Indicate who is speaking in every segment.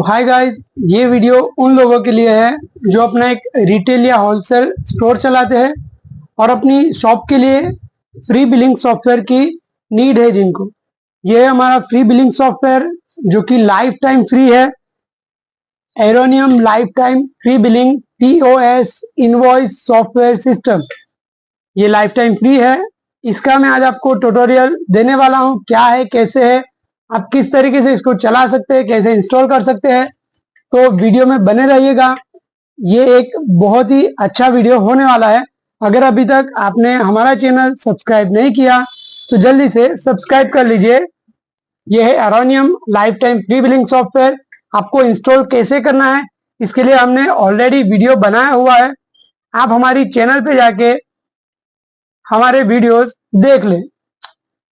Speaker 1: Hi guys, ये video उन लोगों के लिए है जो अपना एक रिटेल या होलसेल स्टोर चलाते हैं और अपनी शॉप के लिए फ्री बिलिंग सॉफ्टवेयर की नीड है जिनको। ये है हमारा फ्री बिलिंग सॉफ्टवेयर जो कि लाइफ टाइम फ्री है। Aronium life time free billing POS invoice software system, ये लाइफ टाइम फ्री है। इसका मैं आज आपको ट्यूटोरियल देने वाला हूँ, क्या है, कैसे है, आप किस तरीके से इसको चला सकते हैं, कैसे इंस्टॉल कर सकते हैं। तो वीडियो में बने रहिएगा, ये एक बहुत ही अच्छा वीडियो होने वाला है। अगर अभी तक आपने हमारा चैनल सब्सक्राइब नहीं किया तो जल्दी से सब्सक्राइब कर लीजिए। यह है Aronium life time free billing software. आपको इंस्टॉल कैसे करना है इसके लिए हमने ऑलरेडी वीडियो बनाया हुआ है, आप हमारी चैनल पे जाके हमारे वीडियोस देख लें।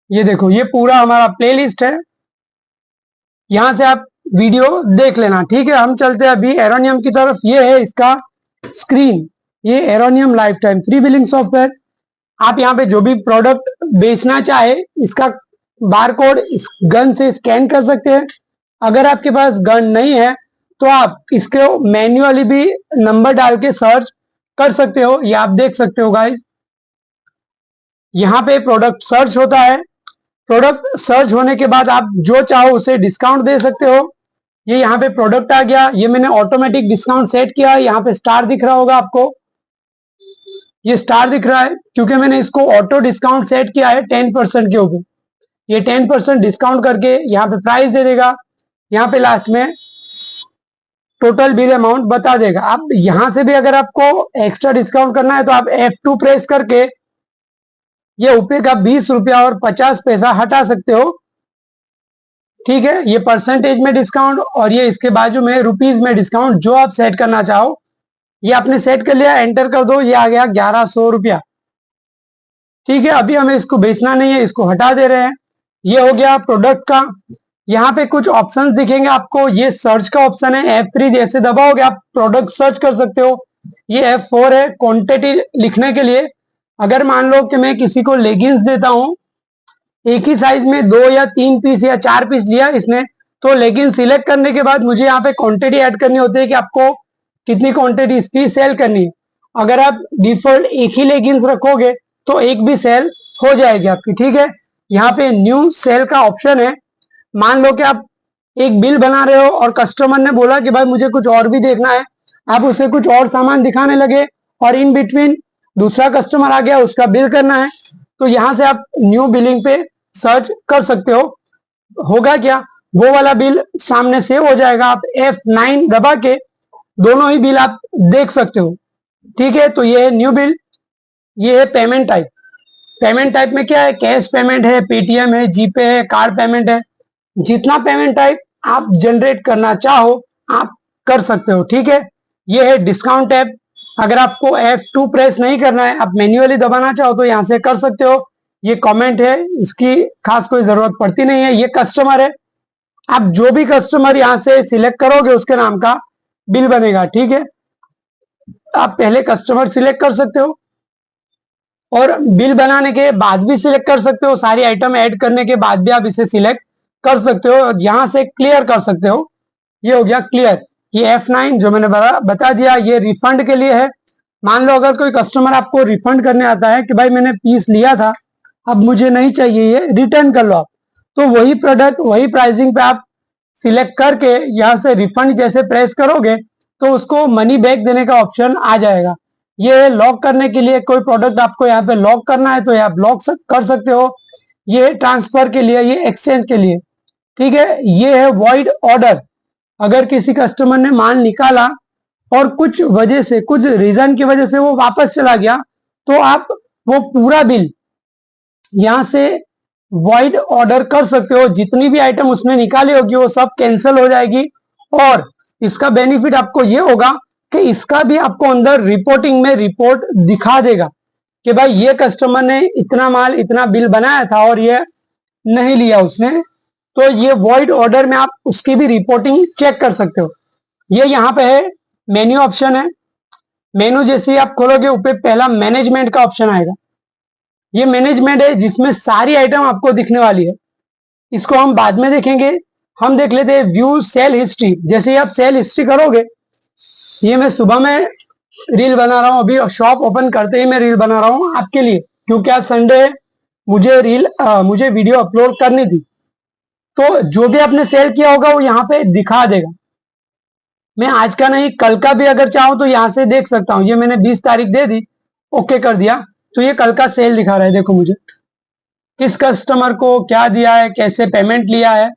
Speaker 1: ये देखो, ये पूरा हमारा प्लेलिस्ट है, यहां से आप वीडियो देख लेना। ठीक है, हम चलते हैं अभी एरोनियम की तरफ। ये है इसका स्क्रीन, ये Aronium life time free billing software. आप यहाँ पे जो भी प्रोडक्ट बेचना चाहे इसका बारकोड इस गन से स्कैन कर सकते हैं। अगर आपके पास गन नहीं है तो आप इसको मैन्युअली भी नंबर डाल के सर्च कर सकते हो। ये आप देख सकते हो गाइस, यहाँ पे प्रोडक्ट सर्च होता है। प्रोडक्ट सर्च होने के बाद आप जो चाहो उसे डिस्काउंट दे सकते हो। ये यहाँ पे प्रोडक्ट आ गया, ये मैंने ऑटोमेटिक डिस्काउंट सेट किया है। यहाँ पे स्टार दिख रहा होगा आपको, ये स्टार दिख रहा है क्योंकि मैंने इसको ऑटो डिस्काउंट सेट किया है 10% के ऊपर। ये 10% डिस्काउंट करके यहाँ पे प्राइस दे देगा, यहाँ पे लास्ट में टोटल बिल अमाउंट बता देगा। आप यहाँ से भी अगर आपको एक्स्ट्रा डिस्काउंट करना है तो आप F2 प्रेस करके ये ऊपर का 20 रुपया और 50 पैसा हटा सकते हो। ठीक है, ये परसेंटेज में डिस्काउंट और ये इसके बाजू में रुपीज में डिस्काउंट, जो आप सेट करना चाहो ये आपने सेट कर लिया, एंटर कर दो, ये आ गया 1100 रुपया। ठीक है, अभी हमें इसको बेचना नहीं है, इसको हटा दे रहे हैं। ये हो गया प्रोडक्ट का। यहाँ पे कुछ ऑप्शंस दिखेंगे आपको, ये सर्च का ऑप्शन है, F3 जैसे दबाओगे आप प्रोडक्ट सर्च कर सकते हो। ये F4 है क्वांटिटी लिखने के लिए। अगर मान लो कि मैं किसी को लेगिंग्स देता हूं, एक ही साइज में 2 या 3 पीस या 4 पीस लिया इसने, तो लेगिंग्स सिलेक्ट करने के बाद मुझे यहाँ पे क्वांटिटी ऐड करनी होती है कि आपको कितनी क्वांटिटी इसकी सेल करनी है। अगर आप डिफॉल्ट एक ही लेगिंग्स रखोगे तो एक भी सेल हो जाएगी आपकी। ठीक है, यहाँ पे न्यू सेल का ऑप्शन है। मान लो कि आप एक बिल बना रहे हो और कस्टमर ने बोला कि भाई मुझे कुछ और भी देखना है, आप उसे कुछ और सामान दिखाने लगे और इन बिटवीन दूसरा कस्टमर आ गया, उसका बिल करना है, तो यहां से आप न्यू बिलिंग पे सर्च कर सकते हो। होगा क्या, वो वाला बिल सामने सेव हो जाएगा, आप F9 दबा के दोनों ही बिल आप देख सकते हो। ठीक है, तो ये है न्यू बिल। ये है पेमेंट टाइप। पेमेंट टाइप में क्या है, कैश पेमेंट है, पेटीएम है, जीपे है, कार्ड पेमेंट है। जितना पेमेंट टाइप आप जनरेट करना चाहो आप कर सकते हो। ठीक है, ये है डिस्काउंट टैब। अगर आपको F2 प्रेस नहीं करना है, आप मैन्युअली दबाना चाहो तो यहां से कर सकते हो। ये कमेंट है, इसकी खास कोई जरूरत पड़ती नहीं है। ये कस्टमर है, आप जो भी कस्टमर यहां से सिलेक्ट करोगे उसके नाम का बिल बनेगा। ठीक है, आप पहले कस्टमर सिलेक्ट कर सकते हो और बिल बनाने के बाद भी सिलेक्ट कर सकते हो। सारी आइटम ऐड करने के बाद भी आप इसे सिलेक्ट कर सकते हो और यहां से क्लियर कर सकते हो। ये हो गया क्लियर। ये F9 जो मैंने बता दिया, ये रिफंड के लिए है। मान लो अगर कोई कस्टमर आपको रिफंड करने आता है कि भाई मैंने पीस लिया था, अब मुझे नहीं चाहिए, ये रिटर्न कर लो आप, तो वही प्रोडक्ट वही प्राइसिंग पे आप सिलेक्ट करके यहाँ से रिफंड जैसे प्रेस करोगे तो उसको मनी बैक देने का ऑप्शन आ जाएगा। ये लॉक करने के लिए, कोई प्रोडक्ट आपको यहाँ पे लॉक करना है तो ये आप लॉक कर सकते हो। ये ट्रांसफर के लिए, ये एक्सचेंज के लिए। ठीक है, ये है वॉइड ऑर्डर। अगर किसी कस्टमर ने माल निकाला और कुछ वजह से, कुछ रीजन की वजह से वो वापस चला गया, तो आप वो पूरा बिल यहां से वॉइड ऑर्डर कर सकते हो। जितनी भी आइटम उसने निकाली होगी वो सब कैंसिल हो जाएगी। और इसका बेनिफिट आपको ये होगा कि इसका भी आपको अंदर रिपोर्टिंग में रिपोर्ट दिखा देगा कि भाई ये कस्टमर ने इतना माल, इतना बिल बनाया था और ये नहीं लिया उसने, तो ये वॉइड ऑर्डर में आप उसकी भी रिपोर्टिंग चेक कर सकते हो। ये यहाँ पे है मेन्यू ऑप्शन है। मेनू जैसे ही आप खोलोगे ऊपर पहला मैनेजमेंट का ऑप्शन आएगा। ये मैनेजमेंट है जिसमें सारी आइटम आपको दिखने वाली है। इसको हम बाद में देखेंगे। हम देख लेते हैं व्यू सेल हिस्ट्री। जैसे ही आप सेल हिस्ट्री करोगे, ये मैं सुबह में रील बना रहा हूँ, अभी शॉप ओपन करते ही मैं रील बना रहा हूँ आपके लिए, क्योंकि आज संडे है, मुझे वीडियो अपलोड करनी थी। तो जो भी आपने सेल किया होगा वो यहाँ पे दिखा देगा। मैं आज का नहीं, कल का भी अगर चाहूं तो यहाँ से देख सकता हूँ। ये मैंने 20 तारीख दे दी, ओके कर दिया, तो ये कल का सेल दिखा रहा है। देखो मुझे किस कस्टमर को क्या दिया है, कैसे पेमेंट लिया है,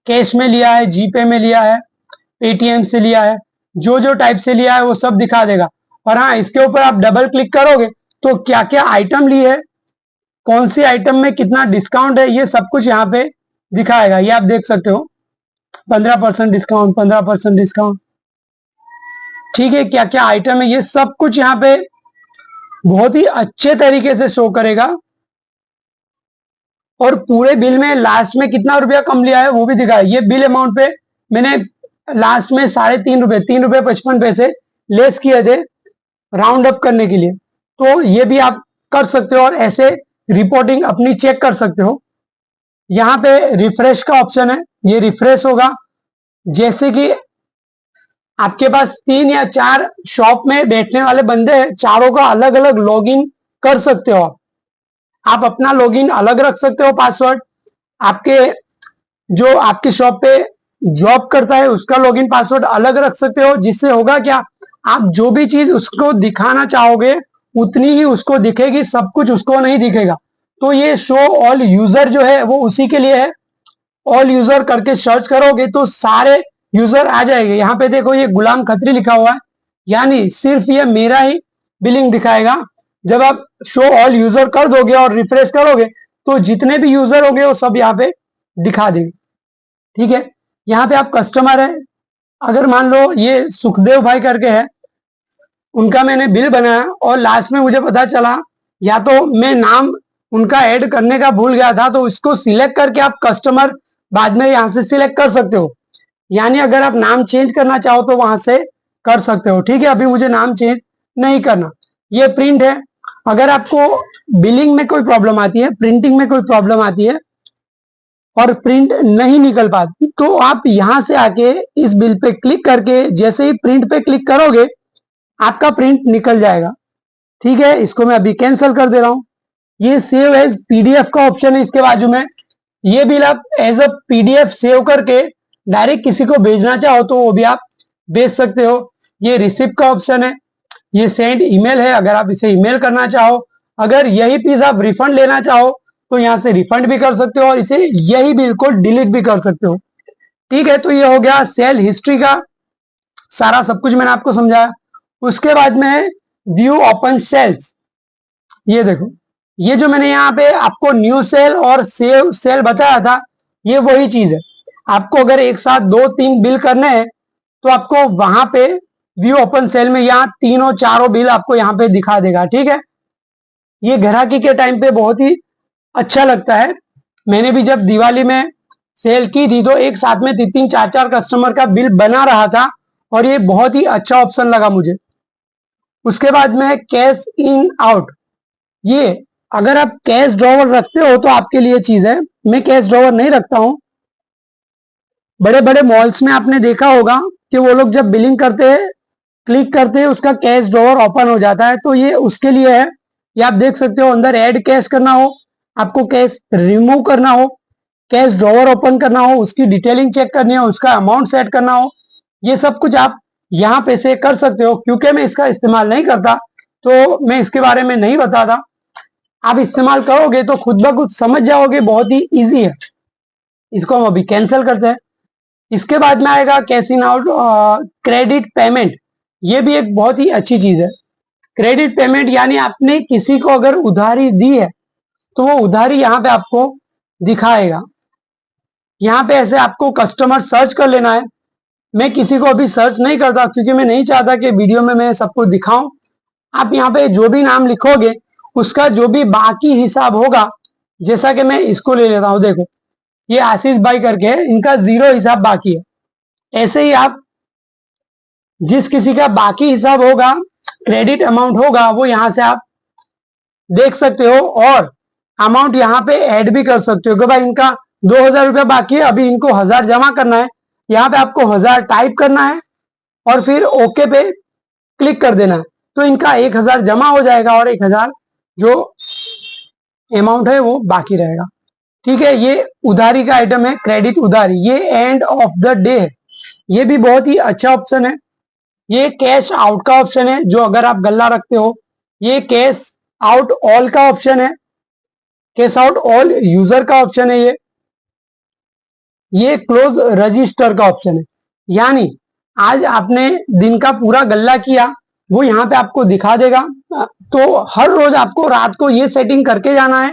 Speaker 1: कैश में लिया है, जीपे में लिया है, पेटीएम से लिया है, जो जो टाइप से लिया है वो सब दिखा देगा। और हाँ, इसके ऊपर आप डबल क्लिक करोगे तो क्या क्या आइटम ली है, कौन सी आइटम में कितना डिस्काउंट है, ये सब कुछ यहाँ पे दिखाएगा। ये आप देख सकते हो, 15% डिस्काउंट, 15% डिस्काउंट, ठीक है, क्या क्या आइटम है, ये सब कुछ यहाँ पे बहुत ही अच्छे तरीके से शो करेगा। और पूरे बिल में लास्ट में कितना रुपया कम लिया है वो भी दिखाया। ये बिल अमाउंट पे मैंने लास्ट में 3.5 रुपए, 3.55 रुपए लेस किए थे राउंड अप करने के लिए। तो ये भी आप कर सकते हो और ऐसे रिपोर्टिंग अपनी चेक कर सकते हो। यहाँ पे रिफ्रेश का ऑप्शन है, ये रिफ्रेश होगा। जैसे कि आपके पास 3 या 4 शॉप में बैठने वाले बंदे हैं, चारों का अलग अलग लॉगिन कर सकते हो आप अपना लॉगिन अलग रख सकते हो, पासवर्ड आपके जो आपकी शॉप पे जॉब करता है उसका लॉगिन पासवर्ड अलग रख सकते हो। जिससे होगा क्या, आप जो भी चीज उसको दिखाना चाहोगे उतनी ही उसको दिखेगी, सब कुछ उसको नहीं दिखेगा। तो ये शो ऑल यूजर जो है वो उसी के लिए है। ऑल यूजर करके सर्च करोगे तो सारे यूजर आ जाएंगे। यहाँ पे देखो ये गुलाम खत्री लिखा हुआ है, यानी सिर्फ ये मेरा ही बिलिंग दिखाएगा। जब आप शो ऑल यूजर कर दोगे और रिफ्रेश करोगे तो जितने भी यूजर होंगे वो सब यहाँ पे दिखा देंगे, ठीक है। यहाँ पे आप कस्टमर है, अगर मान लो ये सुखदेव भाई करके है, उनका मैंने बिल बनाया और लास्ट में मुझे पता चला या तो मैं नाम उनका ऐड करने का भूल गया था, तो इसको सिलेक्ट करके आप कस्टमर बाद में यहाँ से सिलेक्ट कर सकते हो। यानी अगर आप नाम चेंज करना चाहो तो वहां से कर सकते हो, ठीक है। अभी मुझे नाम चेंज नहीं करना। ये प्रिंट है, अगर आपको बिलिंग में कोई प्रॉब्लम आती है, प्रिंटिंग में कोई प्रॉब्लम आती है और प्रिंट नहीं निकल पाती, तो आप यहां से आके इस बिल पे क्लिक करके जैसे ही प्रिंट पे क्लिक करोगे आपका प्रिंट निकल जाएगा, ठीक है। इसको मैं अभी कैंसिल कर दे रहा हूं। ये सेव एज पीडीएफ का ऑप्शन है इसके बाजू में। ये बिल आप एज अ पीडीएफ सेव करके डायरेक्ट किसी को भेजना चाहो तो वो भी आप भेज सकते हो। ये रिसिप्ट का ऑप्शन है, ये सेंड ईमेल है, अगर आप इसे ईमेल करना चाहो। अगर यही पीस आप रिफंड लेना चाहो तो यहाँ से रिफंड भी कर सकते हो और इसे यही बिल को डिलीट भी कर सकते हो, ठीक है। तो ये हो गया सेल हिस्ट्री का सारा सब कुछ मैंने आपको समझाया। उसके बाद में है व्यू ओपन सेल्स। ये देखो, ये जो मैंने यहाँ पे आपको न्यू सेल और सेव सेल बताया था, ये वही चीज है। आपको अगर एक साथ 2-3 बिल करने हैं तो आपको वहां पे व्यू ओपन सेल में यहाँ तीनों चारों बिल आपको यहाँ पे दिखा देगा, ठीक है। ये ग्राहकी के टाइम पे बहुत ही अच्छा लगता है। मैंने भी जब दिवाली में सेल की थी तो एक साथ में 3-4 कस्टमर का बिल बना रहा था और ये बहुत ही अच्छा ऑप्शन लगा मुझे। उसके बाद में कैश इन आउट। ये अगर आप कैश ड्रॉवर रखते हो तो आपके लिए चीज है, मैं कैश ड्रॉवर नहीं रखता हूं। बड़े बड़े मॉल्स में आपने देखा होगा कि वो लोग जब बिलिंग करते हैं, क्लिक करते हैं, उसका कैश ड्रॉवर ओपन हो जाता है, तो ये उसके लिए है। ये आप देख सकते हो, अंदर ऐड कैश करना हो, आपको कैश रिमूव करना हो, कैश ड्रॉवर ओपन करना हो, उसकी डिटेलिंग चेक करनी हो, उसका अमाउंट सेट करना हो, ये सब कुछ आप यहाँ पे से कर सकते हो। क्योंकि मैं इसका इस्तेमाल नहीं करता तो मैं इसके बारे में नहीं बताता। आप इस्तेमाल करोगे तो खुद ब खुद समझ जाओगे, बहुत ही इजी है। इसको हम अभी कैंसिल करते हैं। इसके बाद में आएगा cash in out credit payment. ये भी एक बहुत ही अच्छी चीज है। क्रेडिट पेमेंट यानी आपने किसी को अगर उधारी दी है तो वो उधारी यहाँ पे आपको दिखाएगा। यहाँ पे ऐसे आपको कस्टमर सर्च कर लेना है। मैं किसी को अभी सर्च नहीं करता क्योंकि मैं नहीं चाहता कि वीडियो में मैं सबको दिखाऊं। आप यहाँ पे जो भी नाम लिखोगे उसका जो भी बाकी हिसाब होगा, जैसा कि मैं इसको ले लेता हूं, देखो ये आशीष भाई करके है, इनका 0 हिसाब बाकी है। ऐसे ही आप जिस किसी का बाकी हिसाब होगा, क्रेडिट अमाउंट होगा, वो यहां से आप देख सकते हो और अमाउंट यहाँ पे ऐड भी कर सकते हो कि भाई इनका 2000 रुपया बाकी है, अभी इनको 1000 जमा करना है। यहाँ पे आपको 1000 टाइप करना है और फिर ओके पे क्लिक कर देना है, तो इनका 1000 जमा हो जाएगा और 1000 जो अमाउंट है वो बाकी रहेगा। ठीक है, ये उधारी का आइटम है, क्रेडिट उधारी। ये एंड ऑफ द डे है, ये भी बहुत ही अच्छा ऑप्शन है। ये कैश आउट का ऑप्शन है, जो अगर आप गल्ला रखते हो। ये कैश आउट ऑल का ऑप्शन है, कैश आउट ऑल यूजर का ऑप्शन है। ये क्लोज रजिस्टर का ऑप्शन है, यानी आज आपने दिन का पूरा गल्ला किया, वो यहाँ पे आपको दिखा देगा। तो हर रोज आपको रात को ये सेटिंग करके जाना है,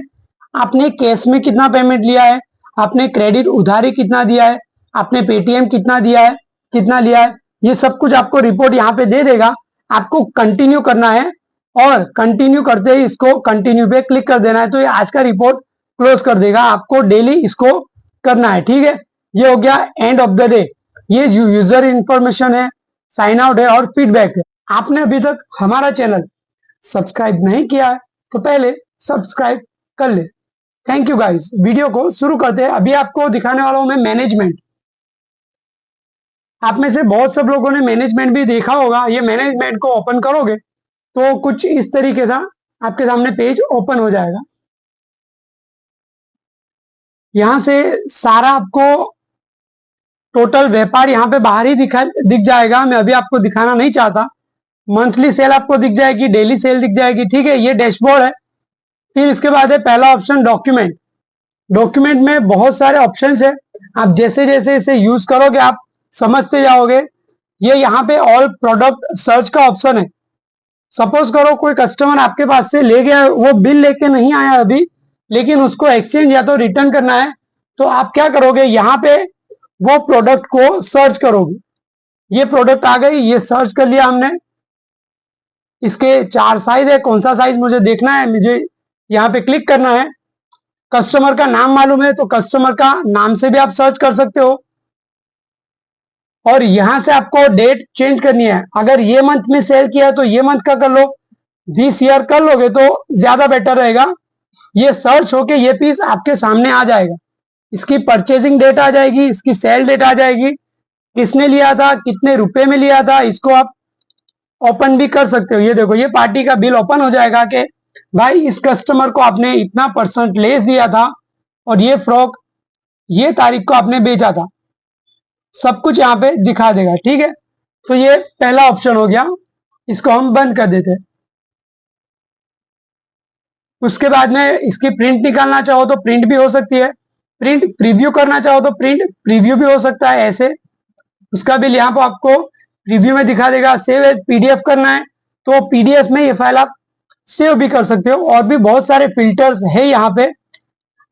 Speaker 1: आपने कैश में कितना पेमेंट लिया है, आपने क्रेडिट उधारी कितना दिया है, आपने पेटीएम कितना दिया है, कितना लिया है, ये सब कुछ आपको रिपोर्ट यहाँ पे दे देगा। आपको कंटिन्यू करना है और कंटिन्यू करते ही इसको कंटिन्यू पे क्लिक कर देना है, तो ये आज का रिपोर्ट क्लोज कर देगा। आपको डेली इसको करना है। ठीक है, ये हो गया एंड ऑफ द डे। ये यूजर इंफॉर्मेशन है, साइन आउट है और फीडबैक है। आपने अभी तक हमारा चैनल सब्सक्राइब नहीं किया है तो पहले सब्सक्राइब कर ले। Thank you guys. वीडियो को शुरू करते हैं। अभी आपको दिखाने वाला हूं मैं मैनेजमेंट। आप में से बहुत सब लोगों ने मैनेजमेंट भी देखा होगा। ये मैनेजमेंट को ओपन करोगे तो कुछ इस तरीके का आपके सामने पेज ओपन हो जाएगा। यहां से सारा आपको टोटल व्यापार यहाँ पे बाहर ही दिख जाएगा। मैं अभी आपको दिखाना नहीं चाहता। मंथली सेल आपको दिख जाएगी, डेली सेल दिख जाएगी। ठीक है, ये डैशबोर्ड है। फिर इसके बाद है पहला ऑप्शन डॉक्यूमेंट। डॉक्यूमेंट में बहुत सारे ऑप्शंस है, आप जैसे जैसे इसे यूज करोगे आप समझते जाओगे। ये यहाँ पे ऑल प्रोडक्ट सर्च का ऑप्शन है। सपोज करो कोई कस्टमर आपके पास से ले गया, वो बिल लेके नहीं आया अभी, लेकिन उसको एक्सचेंज या तो रिटर्न करना है, तो आप क्या करोगे, यहाँ पे वो प्रोडक्ट को सर्च करोगे। ये प्रोडक्ट आ गई, ये सर्च कर लिया हमने। इसके 4 साइज है, कौन सा साइज मुझे देखना है, मुझे यहाँ पे क्लिक करना है। कस्टमर का नाम मालूम है तो कस्टमर का नाम से भी आप सर्च कर सकते हो। और यहां से आपको डेट चेंज करनी है। अगर ये मंथ में सेल किया है तो ये मंथ का कर लो, दिस ईयर कर लोगे तो ज्यादा बेटर रहेगा। ये सर्च होके ये पीस आपके सामने आ जाएगा। इसकी परचेजिंग डेट आ जाएगी, इसकी सेल डेट आ जाएगी, किसने लिया था, कितने रुपए में लिया था। इसको आप ओपन भी कर सकते हो। ये देखो, ये पार्टी का बिल ओपन हो जाएगा कि भाई इस कस्टमर को आपने इतना % लेस दिया था और ये फ्रॉक ये तारीख को आपने बेचा था। सब कुछ यहाँ पे दिखा देगा। ठीक है, तो ये पहला ऑप्शन हो गया, इसको हम बंद कर देते हैं। उसके बाद में इसकी प्रिंट निकालना चाहो तो प्रिंट भी हो सकती है, प्रिंट प्रीव्यू करना चाहो तो प्रिंट प्रीव्यू भी हो सकता है ऐसे। उसका बिल यहाँ पर आपको प्रीव्यू में दिखा देगा। सेव एज पीडीएफ करना है तो पीडीएफ में ये फाइल आप सेव भी कर सकते हो। और भी बहुत सारे फिल्टर्स है यहाँ पे।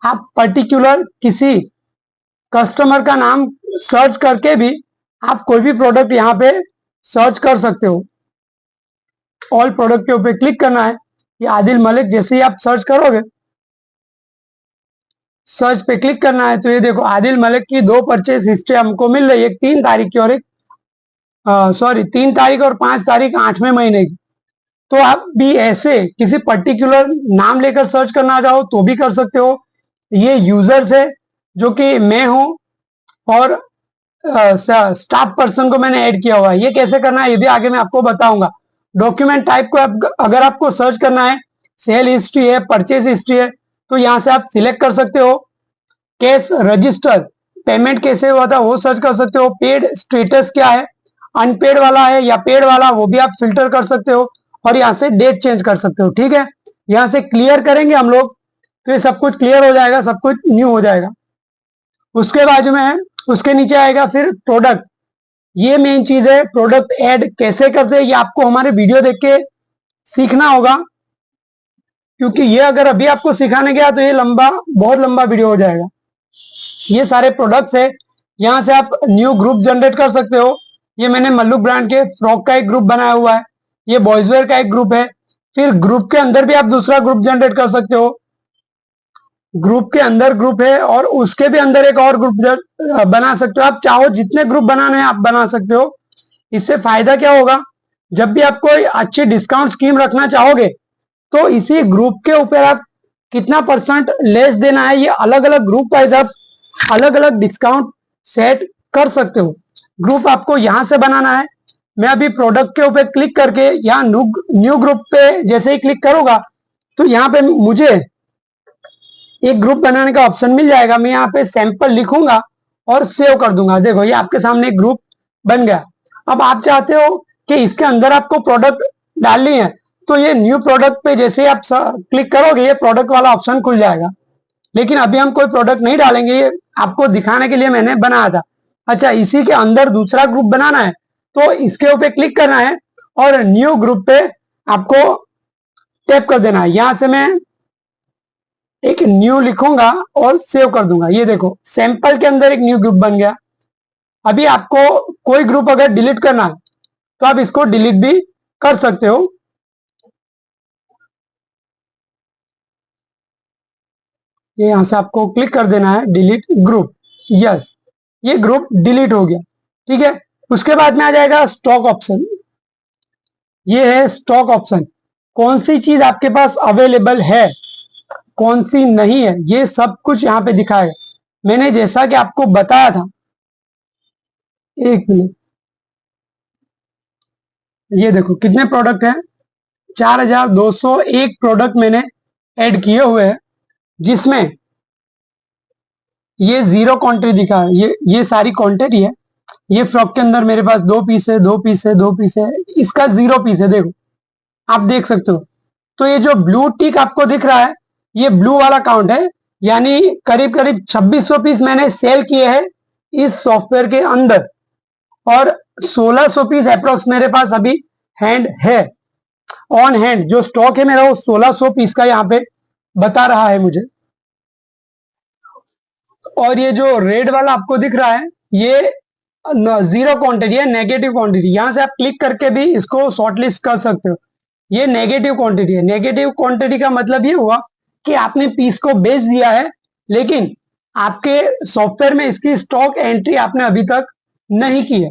Speaker 1: आप पर्टिकुलर किसी कस्टमर का नाम सर्च करके भी आप कोई भी प्रोडक्ट यहाँ पे सर्च कर सकते हो। ऑल प्रोडक्ट के ऊपर क्लिक करना है। ये आदिल मलिक, जैसे ही आप सर्च करोगे, सर्च पे क्लिक करना है तो ये देखो आदिल मलिक की 2 परचेज हिस्ट्री हमको मिल रही है, एक 3 तारीख की और एक 3 तारीख और 5 तारीख 8वें महीने की। तो आप भी ऐसे किसी पर्टिकुलर नाम लेकर सर्च करना चाहो तो भी कर सकते हो। ये यूजर्स है जो कि मैं हूं और स्टाफ पर्सन को मैंने ऐड किया हुआ है। ये कैसे करना है ये भी आगे मैं आपको बताऊंगा। डॉक्यूमेंट टाइप को अगर आपको सर्च करना है, सेल हिस्ट्री है, परचेज हिस्ट्री है, तो यहाँ से आप सिलेक्ट कर सकते हो। कैश रजिस्टर, पेमेंट कैसे हुआ था वो सर्च कर सकते हो। पेड स्टेटस क्या है, अनपेड वाला है या पेड वाला, वो भी आप फिल्टर कर सकते हो। और यहाँ से डेट चेंज कर सकते हो। ठीक है, यहाँ से क्लियर करेंगे हम लोग तो ये सब कुछ क्लियर हो जाएगा, सब कुछ न्यू हो जाएगा। उसके बाजू में है, उसके नीचे आएगा फिर प्रोडक्ट। ये मेन चीज है, प्रोडक्ट ऐड कैसे करते हैं ये आपको हमारे वीडियो देख के सीखना होगा, क्योंकि ये अगर अभी आपको सिखाने गया तो ये बहुत लंबा वीडियो हो जाएगा। ये सारे प्रोडक्ट्स है, यहाँ से आप न्यू ग्रुप जनरेट कर सकते हो। ये मैंने मल्लू ब्रांड के फ्रॉक का एक ग्रुप बनाया हुआ है, ये बॉयजवेयर का एक ग्रुप है। फिर ग्रुप के अंदर भी आप दूसरा ग्रुप जनरेट कर सकते हो। ग्रुप के अंदर ग्रुप है और उसके भी अंदर एक और ग्रुप बना सकते हो। आप चाहो जितने ग्रुप बनाने हैं आप बना सकते हो। इससे फायदा क्या होगा, जब भी आप कोई अच्छी डिस्काउंट स्कीम रखना चाहोगे तो इसी ग्रुप के ऊपर आप कितना % लेस देना है ये अलग अलग ग्रुप वाइज आप अलग अलग डिस्काउंट सेट कर सकते हो। ग्रुप आपको यहां से बनाना है। मैं अभी प्रोडक्ट के ऊपर क्लिक करके यहाँ न्यू ग्रुप पे जैसे ही क्लिक करूंगा तो यहाँ पे मुझे एक ग्रुप बनाने का ऑप्शन मिल जाएगा। मैं यहाँ पे सैंपल लिखूंगा और सेव कर दूंगा। देखो ये आपके सामने एक ग्रुप बन गया। अब आप चाहते हो कि इसके अंदर आपको प्रोडक्ट डालनी है तो ये न्यू प्रोडक्ट पे जैसे ही आप क्लिक करोगे ये प्रोडक्ट वाला ऑप्शन खुल जाएगा। लेकिन अभी हम कोई प्रोडक्ट नहीं डालेंगे, ये आपको दिखाने के लिए मैंने बनाया था। अच्छा, इसी के अंदर दूसरा ग्रुप बनाना है तो इसके ऊपर क्लिक करना है और न्यू ग्रुप पे आपको टैप कर देना है। यहां से मैं एक न्यू लिखूंगा और सेव कर दूंगा। ये देखो सैंपल के अंदर एक न्यू ग्रुप बन गया। अभी आपको कोई ग्रुप अगर डिलीट करना है तो आप इसको डिलीट भी कर सकते हो। ये यहां से आपको क्लिक कर देना है डिलीट ग्रुप। यस, ये ग्रुप डिलीट हो गया। ठीक है, उसके बाद में आ जाएगा स्टॉक ऑप्शन। ये है स्टॉक ऑप्शन। कौन सी चीज आपके पास अवेलेबल है, कौन सी नहीं है, ये सब कुछ यहाँ पे दिखाएगा। मैंने जैसा कि आपको बताया था, एक मिनट, ये देखो कितने प्रोडक्ट हैं। 4201 प्रोडक्ट मैंने ऐड किए हुए हैं, जिसमें ये जीरो क्वांटिटी दिखा है। ये सारी क्वांटिटी है। ये फ्रॉक के अंदर मेरे पास 2 पीस है, 2 पीस है, 2 पीस है, इसका 0 पीस है। देखो आप देख सकते हो। तो ये जो ब्लू टिक आपको दिख रहा है ये ब्लू वाला काउंट है, यानी करीब करीब 2600 पीस मैंने सेल किए हैं इस सॉफ्टवेयर के अंदर, और 1600 पीस अप्रोक्स मेरे पास अभी हैंड है, ऑन हैंड। जो स्टॉक है मेरा वो 1600 पीस का यहाँ पे बता रहा है मुझे। और ये जो रेड वाला आपको दिख रहा है ये जीरो क्वांटिटी है, नेगेटिव क्वांटिटी। यहां से आप क्लिक करके भी इसको शॉर्टलिस्ट कर सकते हो। ये नेगेटिव क्वांटिटी है। नेगेटिव क्वांटिटी का मतलब ये हुआ कि आपने पीस को बेच दिया है, लेकिन आपके सॉफ्टवेयर में इसकी स्टॉक एंट्री आपने अभी तक नहीं की है।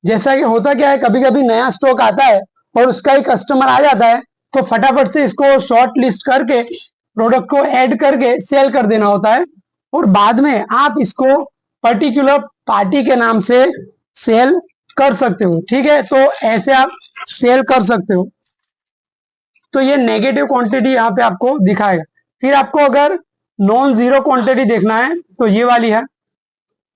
Speaker 1: जैसा कि होता क्या है, कभी कभी नया स्टॉक आता है और उसका ही कस्टमर आ जाता है तो फटाफट से इसको शॉर्ट लिस्ट करके प्रोडक्ट को ऐड करके सेल कर देना होता है, और बाद में आप इसको पर्टिकुलर पार्टी के नाम से सेल कर सकते हो। ठीक है, तो ऐसे आप सेल कर सकते हो। तो ये नेगेटिव क्वांटिटी यहाँ पे आपको दिखाएगा। फिर आपको अगर नॉन जीरो क्वांटिटी देखना है तो ये वाली है,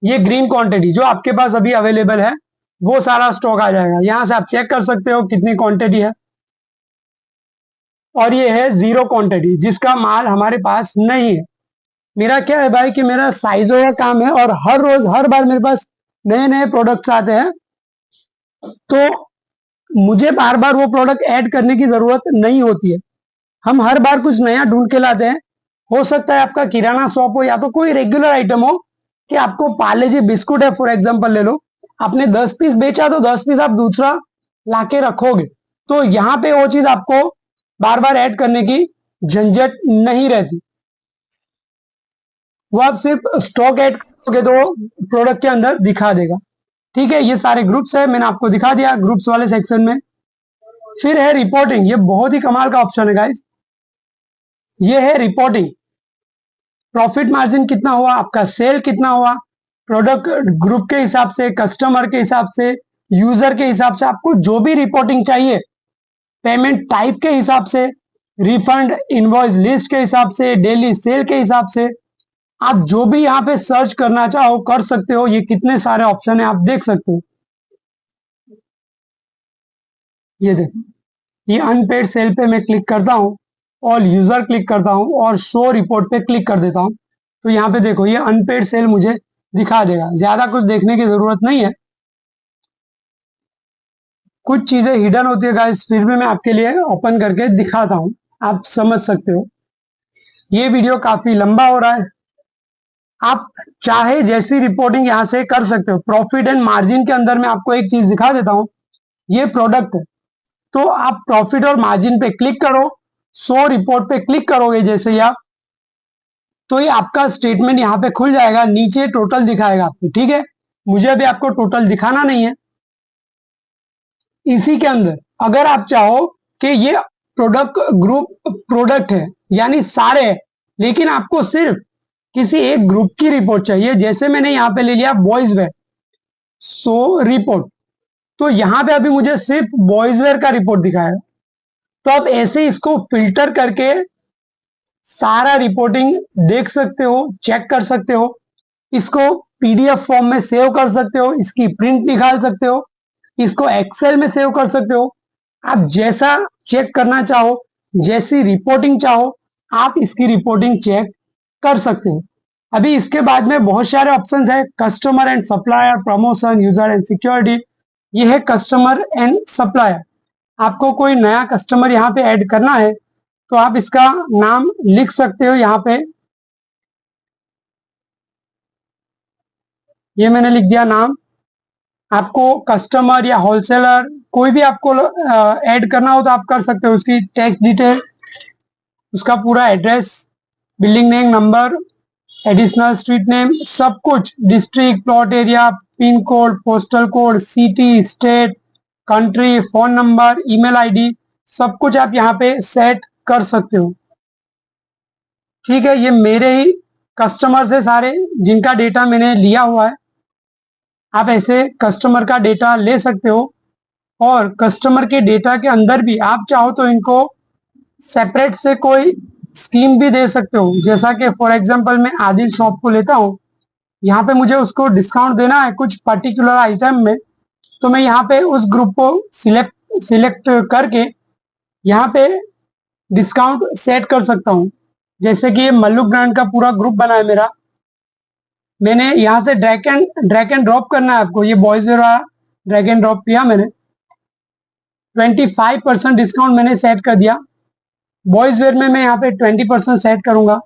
Speaker 1: ये ग्रीन क्वांटिटी जो आपके पास अभी अवेलेबल है वो सारा स्टॉक आ जाएगा। यहां से आप चेक कर सकते हो कितनी क्वांटिटी है। और ये है जीरो क्वांटिटी जिसका माल हमारे पास नहीं है। मेरा क्या है भाई कि मेरा साइजों का काम है और हर रोज हर बार मेरे पास नए नए प्रोडक्ट्स आते हैं, तो मुझे बार बार वो प्रोडक्ट ऐड करने की जरूरत नहीं होती है। हम हर बार कुछ नया ढूंढ के लाते हैं। हो सकता है आपका किराना शॉप हो या तो कोई रेगुलर आइटम हो, कि आपको पार्ले जी बिस्कुट है फॉर एग्जांपल ले लो, आपने 10 पीस बेचा तो 10 पीस आप दूसरा लाके रखोगे, तो यहाँ पे वो चीज आपको बार बार ऐड करने की झंझट नहीं रहती। वो आप सिर्फ स्टॉक ऐड करोगे तो प्रोडक्ट के अंदर दिखा देगा। ठीक है, ये सारे ग्रुप्स है, मैंने आपको दिखा दिया ग्रुप्स वाले सेक्शन में। फिर है रिपोर्टिंग। ये बहुत ही कमाल का ऑप्शन है गाइस। ये है रिपोर्टिंग। प्रॉफिट मार्जिन कितना हुआ, आपका सेल कितना हुआ, प्रोडक्ट ग्रुप के हिसाब से, कस्टमर के हिसाब से, यूजर के हिसाब से, आपको जो भी रिपोर्टिंग चाहिए, पेमेंट टाइप के हिसाब से, रिफंड इनवॉइस लिस्ट के हिसाब से, डेली सेल के हिसाब से, आप जो भी यहाँ पे सर्च करना चाहो कर सकते हो। ये कितने सारे ऑप्शन है आप देख सकते हो। ये देखो, ये अनपेड सेल पे मैं क्लिक करता हूँ, ऑल यूजर क्लिक करता हूँ और शो रिपोर्ट पे क्लिक कर देता हूँ। तो यहाँ पे देखो ये अनपेड सेल मुझे दिखा देगा। ज्यादा कुछ देखने की जरूरत नहीं है, कुछ चीजें हिडन होती है गाइस, फिर भी मैं आपके लिए ओपन करके दिखाता हूँ, आप समझ सकते हो। ये वीडियो काफी लंबा हो रहा है। आप चाहे जैसी रिपोर्टिंग यहाँ से कर सकते हो। प्रॉफिट एंड मार्जिन के अंदर मैं आपको एक चीज दिखा देता हूँ। ये प्रोडक्ट है तो आप प्रॉफिट और मार्जिन पे क्लिक करो, शो रिपोर्ट पे क्लिक करोगे जैसे ही आप, तो ये आपका स्टेटमेंट यहाँ पे खुल जाएगा, नीचे टोटल दिखाएगा आपको। ठीक है, मुझे अभी आपको टोटल दिखाना नहीं है। इसी के अंदर अगर आप चाहो कि ये प्रोडक्ट ग्रुप प्रोडक्ट है यानी सारे है, लेकिन आपको सिर्फ किसी एक ग्रुप की रिपोर्ट चाहिए, जैसे मैंने यहाँ पे ले लिया बॉयज वेयर सो रिपोर्ट, तो यहाँ पे अभी मुझे सिर्फ बॉयज वेयर का रिपोर्ट दिखाया। तो आप ऐसे इसको फिल्टर करके सारा रिपोर्टिंग देख सकते हो, चेक कर सकते हो, इसको पीडीएफ फॉर्म में सेव कर सकते हो, इसकी प्रिंट निकाल सकते हो, इसको एक्सेल में सेव कर सकते हो। आप जैसा चेक करना चाहो, जैसी रिपोर्टिंग चाहो, आप इसकी रिपोर्टिंग चेक कर सकते हो। अभी इसके बाद में बहुत सारे ऑप्शंस है, customer and supplier, promotion, user and security. ये है कस्टमर एंड सप्लायर। आपको कोई नया कस्टमर यहाँ पे ऐड करना है तो आप इसका नाम लिख सकते हो यहाँ पे। ये मैंने लिख दिया नाम। आपको कस्टमर या होलसेलर कोई भी आपको ऐड करना हो तो आप कर सकते हो। उसकी टैक्स डिटेल, उसका पूरा address, building name, number, additional street name, सब कुछ, district, plot area, pin code, postal code, city, state, country, phone number, email ID, सब कुछ आप यहाँ पे सेट कर सकते हो। ठीक है, ये मेरे ही कस्टमर्स है सारे जिनका डेटा मैंने लिया हुआ है। आप ऐसे कस्टमर का डेटा ले सकते हो और कस्टमर के डेटा के अंदर भी आप चाहो तो इनको सेपरेट से कोई स्कीम भी दे सकते हो। जैसा कि फॉर एग्जांपल मैं आदिल शॉप को लेता हूँ, यहाँ पे मुझे उसको डिस्काउंट देना है कुछ पर्टिकुलर आइटम में, तो मैं यहाँ पे उस ग्रुप को सिलेक्ट करके यहाँ पे डिस्काउंट सेट कर सकता हूँ। जैसे कि ये मल्लू ब्रांड का पूरा ग्रुप बना है मेरा, मैंने यहाँ से ड्रैग एंड ड्रॉप करना है आपको। ये बॉयज वाला ड्रैग एंड ड्रॉप किया मैंने, 25% डिस्काउंट मैंने सेट कर दिया। बॉयज वेयर में मैं यहाँ पे 20% सेट करूंगा।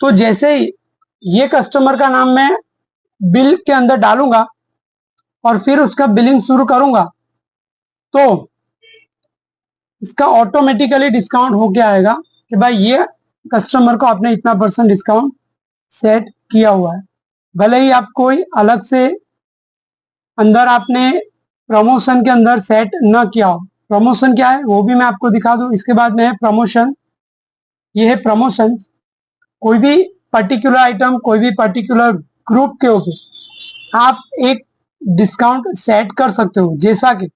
Speaker 1: तो जैसे ही ये कस्टमर का नाम मैं बिल के अंदर डालूंगा और फिर उसका बिलिंग शुरू करूंगा तो इसका ऑटोमेटिकली डिस्काउंट होके आएगा कि भाई ये कस्टमर को आपने इतना % डिस्काउंट सेट किया हुआ है। भले ही आप कोई अलग से अंदर आपने प्रमोशन के अंदर सेट न किया हो। प्रमोशन क्या है वो भी मैं आपको दिखा दूं। इसके बाद में है प्रमोशन। ये है प्रमोशन, कोई भी पर्टिकुलर आइटम, कोई भी पर्टिकुलर ग्रुप के ऊपर आप एक डिस्काउंट सेट कर सकते हो। जैसा कि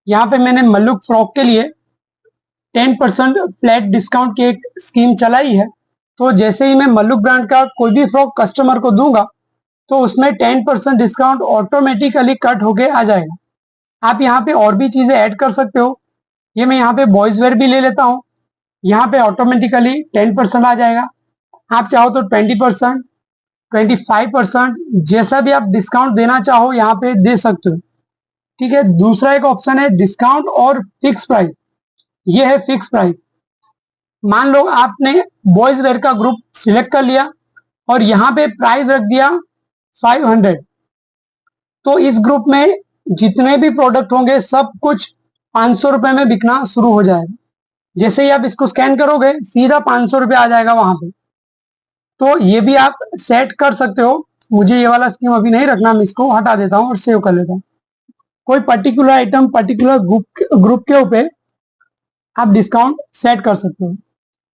Speaker 1: यहाँ पे मैंने मल्लुक फ्रॉक के लिए 10% फ्लैट डिस्काउंट की एक स्कीम चलाई है। तो जैसे ही मैं मल्लुक ब्रांड का कोई भी फ्रॉक कस्टमर को दूंगा तो उसमें 10% डिस्काउंट ऑटोमेटिकली कट होके आ जाएगा। आप यहाँ पे और भी चीजें ऐड कर सकते हो। ये मैं यहाँ पे बॉयज वेयर भी ले लेता हूँ, यहाँ पे ऑटोमेटिकली 10% आ जाएगा। आप चाहो तो 20%, 25%, जैसा भी आप डिस्काउंट देना चाहो यहाँ पे दे सकते हो। ठीक है, दूसरा एक ऑप्शन है डिस्काउंट और फिक्स प्राइस। ये है फिक्स प्राइस। मान लो आपने बॉयज वेयर का ग्रुप सिलेक्ट कर लिया और यहाँ पे प्राइस रख दिया 500, तो इस ग्रुप में जितने भी प्रोडक्ट होंगे सब कुछ 500 रुपए में बिकना शुरू हो जाएगा। जैसे ही आप इसको स्कैन करोगे सीधा 500 रुपये आ जाएगा वहां पे। तो ये भी आप सेट कर सकते हो। मुझे ये वाला स्कीम अभी नहीं रखना, मैं इसको हटा देता हूँ और सेव कर लेता हूँ। कोई पर्टिकुलर आइटम पर्टिकुलर ग्रुप के ऊपर आप डिस्काउंट सेट कर सकते हो।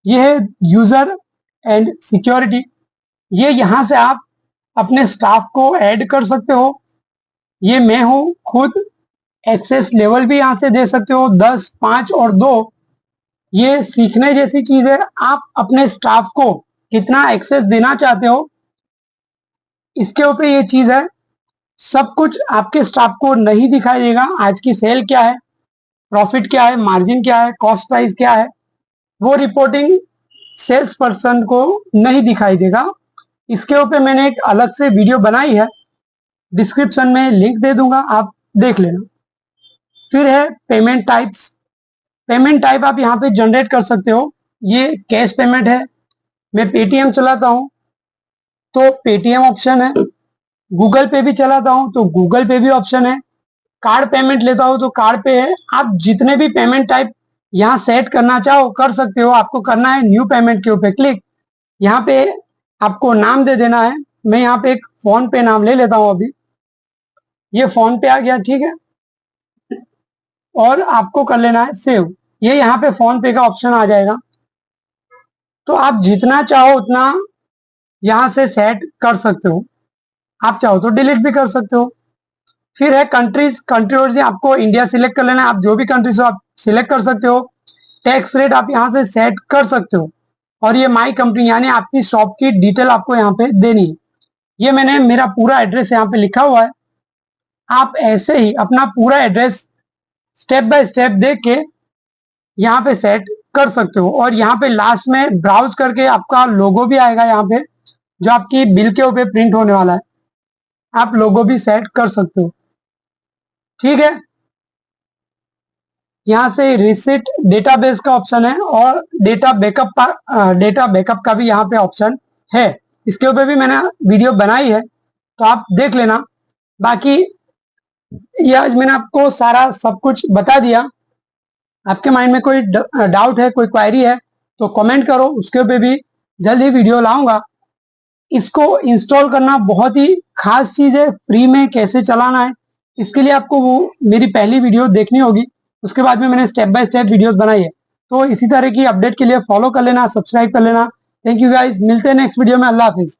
Speaker 1: ये है यूजर एंड सिक्योरिटी। ये यहाँ से आप अपने स्टाफ को ऐड कर सकते हो। ये मैं हूं खुद, एक्सेस लेवल भी यहां से दे सकते हो 10, 5 और 2। ये सीखने जैसी चीज है, आप अपने स्टाफ को कितना एक्सेस देना चाहते हो इसके ऊपर ये चीज है। सब कुछ आपके स्टाफ को नहीं दिखाई देगा। आज की सेल क्या है, प्रॉफिट क्या है, मार्जिन क्या है, कॉस्ट प्राइस क्या है, वो रिपोर्टिंग सेल्स पर्सन को नहीं दिखाई देगा। इसके ऊपर मैंने एक अलग से वीडियो बनाई है, डिस्क्रिप्शन में लिंक दे दूंगा, आप देख लेना। फिर है पेमेंट टाइप्स। पेमेंट टाइप आप यहाँ पे जनरेट कर सकते हो। ये कैश पेमेंट है, मैं पेटीएम चलाता हूँ तो पेटीएम ऑप्शन है। गूगल पे भी चलाता हूँ तो गूगल पे भी ऑप्शन है। कार्ड पेमेंट लेता हूँ तो कार्ड पे है। आप जितने भी पेमेंट टाइप यहाँ सेट करना चाहो कर सकते हो। आपको करना है न्यू पेमेंट के ऊपर क्लिक। यहाँ पे आपको नाम दे देना है। मैं यहाँ पे एक फोन पे नाम ले लेता हूँ अभी। ये फोन पे आ गया, ठीक है। और आपको कर लेना है सेव। ये यहाँ पे फोन पे का ऑप्शन आ जाएगा। तो आप जितना चाहो उतना यहाँ से सेट कर सकते हो। आप चाहो तो डिलीट भी कर सकते हो। फिर है कंट्रीज, कंट्री ओरिजिन आपको इंडिया सिलेक्ट कर लेना है, आप जो भी कंट्रीज हो आप सिलेक्ट कर सकते हो। टैक्स रेट आप यहाँ से सेट कर सकते हो। और ये माई कंपनी यानी आपकी शॉप की डिटेल आपको यहाँ पे देनी है। ये मैंने मेरा पूरा एड्रेस यहाँ पे लिखा हुआ है। आप ऐसे ही अपना पूरा एड्रेस स्टेप बाय स्टेप देख के यहाँ पे सेट कर सकते हो। और यहाँ पे लास्ट में ब्राउज करके आपका लोगो भी आएगा यहाँ पे, जो आपकी बिल के ऊपर प्रिंट होने वाला है। आप लोगो भी सेट कर सकते हो। ठीक है, यहाँ से रिसिट डेटाबेस का ऑप्शन है और डेटा बैकअप का भी यहाँ पे ऑप्शन है। इसके ऊपर भी मैंने वीडियो बनाई है, तो आप देख लेना। बाकी ये आज मैंने आपको सारा सब कुछ बता दिया। आपके माइंड में कोई डाउट है, कोई क्वेरी है तो कमेंट करो, उसके ऊपर भी जल्द ही वीडियो लाऊंगा। इसको इंस्टॉल करना बहुत ही खास चीज है, फ्री में कैसे चलाना है इसके लिए आपको वो मेरी पहली वीडियो देखनी होगी। उसके बाद में मैंने स्टेप बाय स्टेप वीडियोस बनाई है। तो इसी तरह की अपडेट के लिए फॉलो कर लेना, सब्सक्राइब कर लेना। थैंक यू गाइज, मिलते हैं नेक्स्ट वीडियो में। अल्लाह हाफिज।